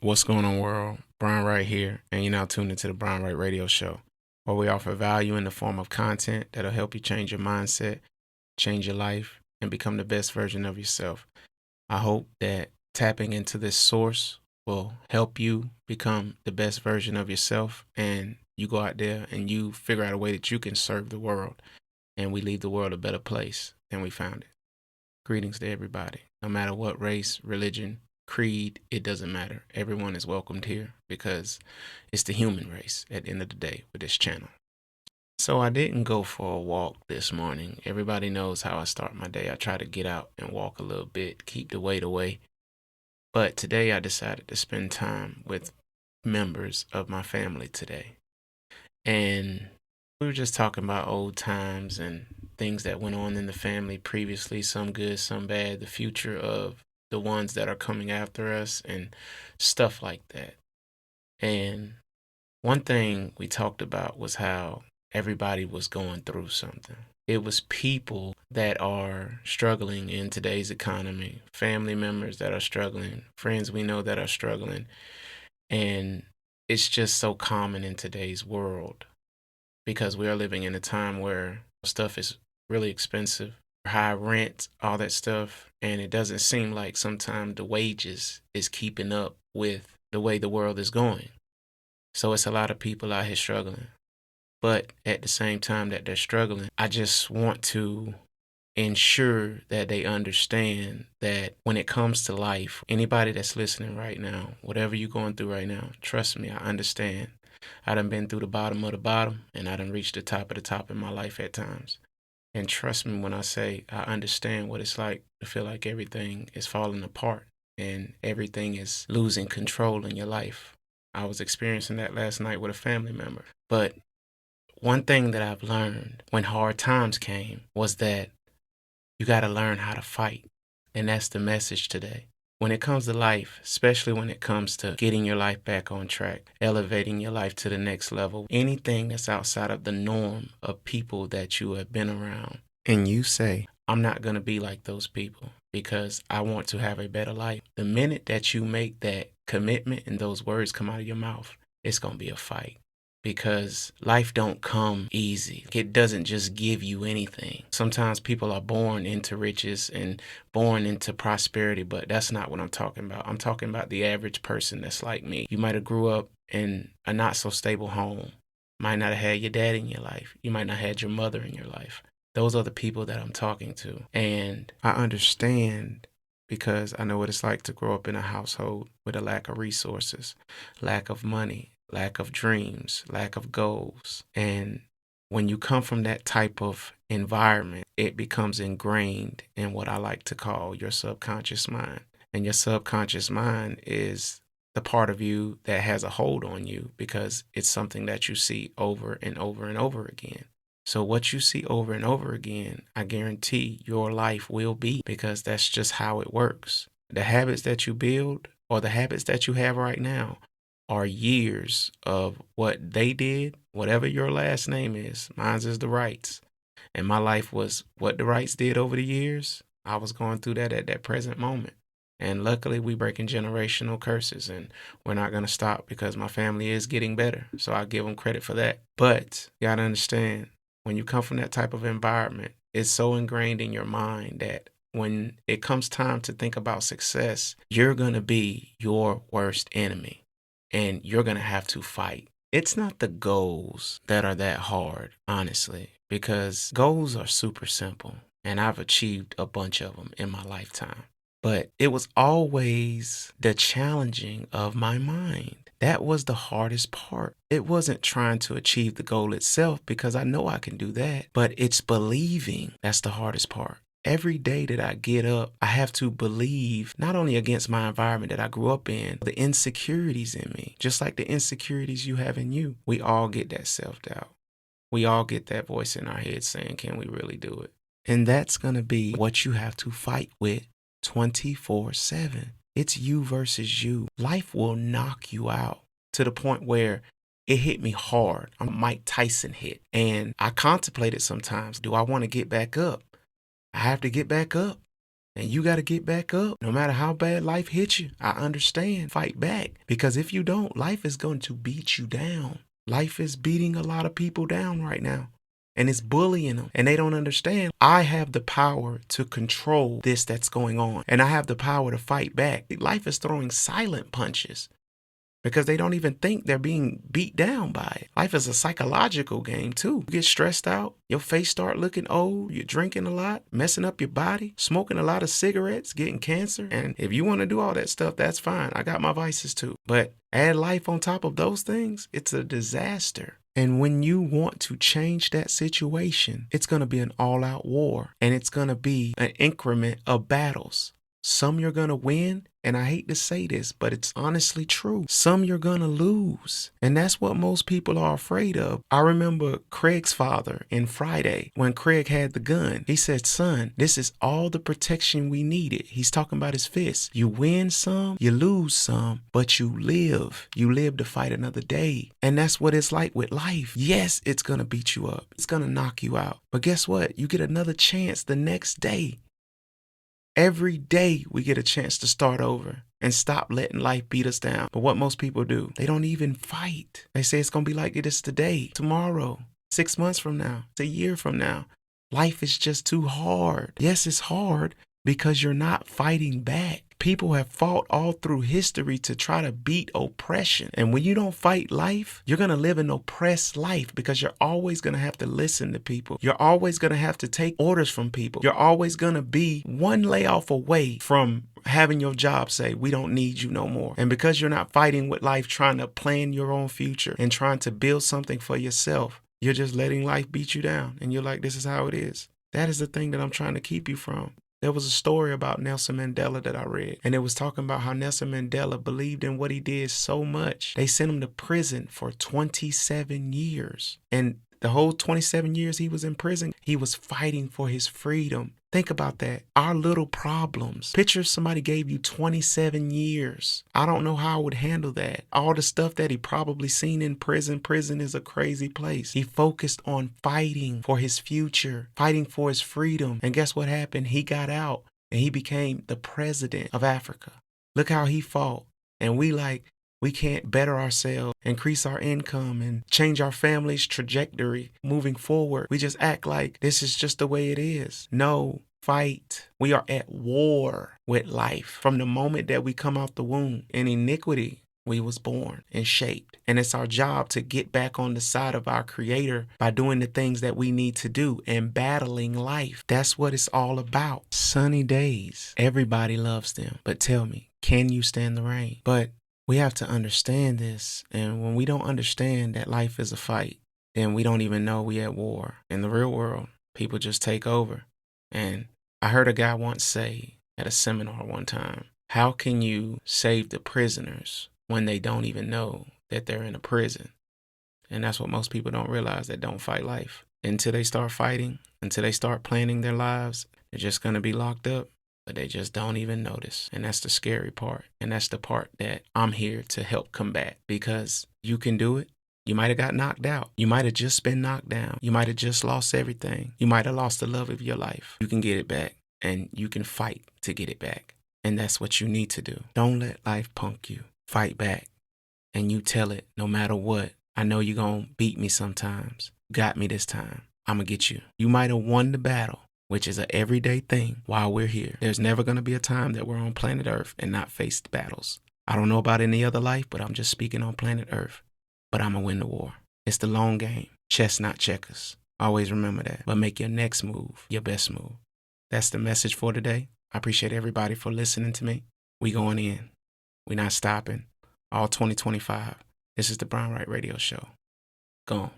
What's going on, world? Brian Wright here, and you're now tuned into the Brian Wright Radio Show, where we offer value in the form of content that'll help you change your mindset, change your life, and become the best version of yourself. I hope that tapping into this source will help you become the best version of yourself, and you go out there and you figure out a way that you can serve the world, and we leave the world a better place than we found it. Greetings to everybody, no matter what race, religion, creed, it doesn't matter. Everyone is welcomed here because it's the human race at the end of the day with this channel. So I didn't go for a walk this morning. Everybody knows how I start my day. I try to get out and walk a little bit, keep the weight away. But today I decided to spend time with members of my family today. And we were just talking about old times and things that went on in the family previously, some good, some bad, the future of the ones that are coming after us, and stuff like that. And one thing we talked about was how everybody was going through something. It was people that are struggling in today's economy, family members that are struggling, friends we know that are struggling. And it's just so common in today's world because we are living in a time where stuff is really expensive, high rent, all that stuff, and it doesn't seem like sometimes the wages is keeping up with the way the world is going. So it's a lot of people out here struggling. But at the same time that they're struggling, I just want to ensure that they understand that when it comes to life, anybody that's listening right now, whatever you're going through right now, trust me, I understand. I done been through the bottom of the bottom, and I done reached the top of the top in my life at times. And trust me when I say I understand what it's like to feel like everything is falling apart and everything is losing control in your life. I was experiencing that last night with a family member. But one thing that I've learned when hard times came was that you got to learn how to fight. And that's the message today. When it comes to life, especially when it comes to getting your life back on track, elevating your life to the next level, anything that's outside of the norm of people that you have been around, and you say, I'm not going to be like those people because I want to have a better life. The minute that you make that commitment and those words come out of your mouth, it's going to be a fight because life don't come easy. It doesn't just give you anything. Sometimes people are born into riches and born into prosperity, but that's not what I'm talking about. I'm talking about the average person that's like me. You might have grew up in a not so stable home. Might not have had your dad in your life. You might not have had your mother in your life. Those are the people that I'm talking to. And I understand because I know what it's like to grow up in a household with a lack of resources, lack of money, lack of dreams, lack of goals. And when you come from that type of environment, it becomes ingrained in what I like to call your subconscious mind. And your subconscious mind is the part of you that has a hold on you because it's something that you see over and over and over again. So what you see over and over again, I guarantee your life will be because that's just how it works. The habits that you build or the habits that you have right now are years of what they did, whatever your last name is. Mine is the Wrights. And my life was what the Wrights did over the years. I was going through that at that present moment. And luckily, we breaking generational curses, and we're not going to stop because my family is getting better. So I give them credit for that. But you got to understand, when you come from that type of environment, it's so ingrained in your mind that when it comes time to think about success, you're going to be your worst enemy and you're going to have to fight. It's not the goals that are that hard, honestly, because goals are super simple and I've achieved a bunch of them in my lifetime. But it was always the challenging of my mind. That was the hardest part. It wasn't trying to achieve the goal itself because I know I can do that, but it's believing that's the hardest part. Every day that I get up, I have to believe not only against my environment that I grew up in, the insecurities in me, just like the insecurities you have in you. We all get that self-doubt. We all get that voice in our head saying, can we really do it? And that's going to be what you have to fight with 24/7. It's you versus you. Life will knock you out to the point where it hit me hard. I'm Mike Tyson hit. And I contemplated sometimes, do I want to get back up? I have to get back up And you got to get back up. No matter how bad life hits you, I understand. Fight back. Because if you don't, life is going to beat you down. Life is beating a lot of people down right now. And it's bullying them. And they don't understand. I have the power to control this that's going on. And I have the power to fight back. Life is throwing silent punches, because they don't even think they're being beat down by it. Life is a psychological game too. You get stressed out, your face start looking old, you're drinking a lot, messing up your body, smoking a lot of cigarettes, getting cancer. And if you want to do all that stuff, that's fine. I got my vices too. But add life on top of those things, it's a disaster. And when you want to change that situation, it's going to be an all-out war. And it's going to be an increment of battles. Some you're going to win, and I hate to say this, but it's honestly true. Some you're going to lose. And that's what most people are afraid of. I remember Craig's father in Friday, when Craig had the gun, he said, son, this is all the protection we needed. He's talking about his fist. You win some, you lose some, but you live. You live to fight another day. And that's what it's like with life. Yes, it's going to beat you up. It's going to knock you out. But guess what? You get another chance the next day. Every day we get a chance to start over and stop letting life beat us down. But what most people do, they don't even fight. They say it's going to be like it is today, tomorrow, 6 months from now, a year from now. Life is just too hard. Yes, it's hard because you're not fighting back. People have fought all through history to try to beat oppression. And when you don't fight life, you're going to live an oppressed life, because you're always going to have to listen to people. You're always going to have to take orders from people. You're always going to be one layoff away from having your job say, we don't need you no more. And because you're not fighting with life, trying to plan your own future and trying to build something for yourself, you're just letting life beat you down. And you're like, this is how it is. That is the thing that I'm trying to keep you from. There was a story about Nelson Mandela that I read, and it was talking about how Nelson Mandela believed in what he did so much. They sent him to prison for 27 years. And the whole 27 years he was in prison, he was fighting for his freedom. Think about that. Our little problems. Picture if somebody gave you 27 years. I don't know how I would handle that. All the stuff that he probably seen in prison. Prison is a crazy place. He focused on fighting for his future, fighting for his freedom. And guess what happened? He got out and he became the president of Africa. Look how he fought. And we can't better ourselves, increase our income, and change our family's trajectory moving forward. We just act like this is just the way it is. No, fight. We are at war with life from the moment that we come out the womb. In iniquity, we was born and shaped. And it's our job to get back on the side of our Creator by doing the things that we need to do and battling life. That's what it's all about. Sunny days. Everybody loves them. But tell me, can you stand the rain? But we have to understand this. And when we don't understand that life is a fight, then we don't even know we at war. In the real world, people just take over. And I heard a guy once say at a seminar one time, how can you save the prisoners when they don't even know that they're in a prison? And that's what most people don't realize that don't fight life. Until they start fighting, until they start planning their lives, they're just going to be locked up. But they just don't even notice. And that's the scary part. And that's the part that I'm here to help combat, because you can do it. You might have got knocked out. You might have just been knocked down. You might have just lost everything. You might have lost the love of your life. You can get it back, and you can fight to get it back. And that's what you need to do. Don't let life punk you. Fight back. And you tell it no matter what. I know you're going to beat me sometimes. Got me this time. I'm going to get you. You might have won the battle, which is an everyday thing while we're here. There's never going to be a time that we're on planet Earth and not face battles. I don't know about any other life, but I'm just speaking on planet Earth. But I'm going to win the war. It's the long game. Chess, not checkers. Always remember that. But make your next move your best move. That's the message for today. I appreciate everybody for listening to me. We going in. We not stopping. All 2025. This is the Brown Right Radio Show. Go on.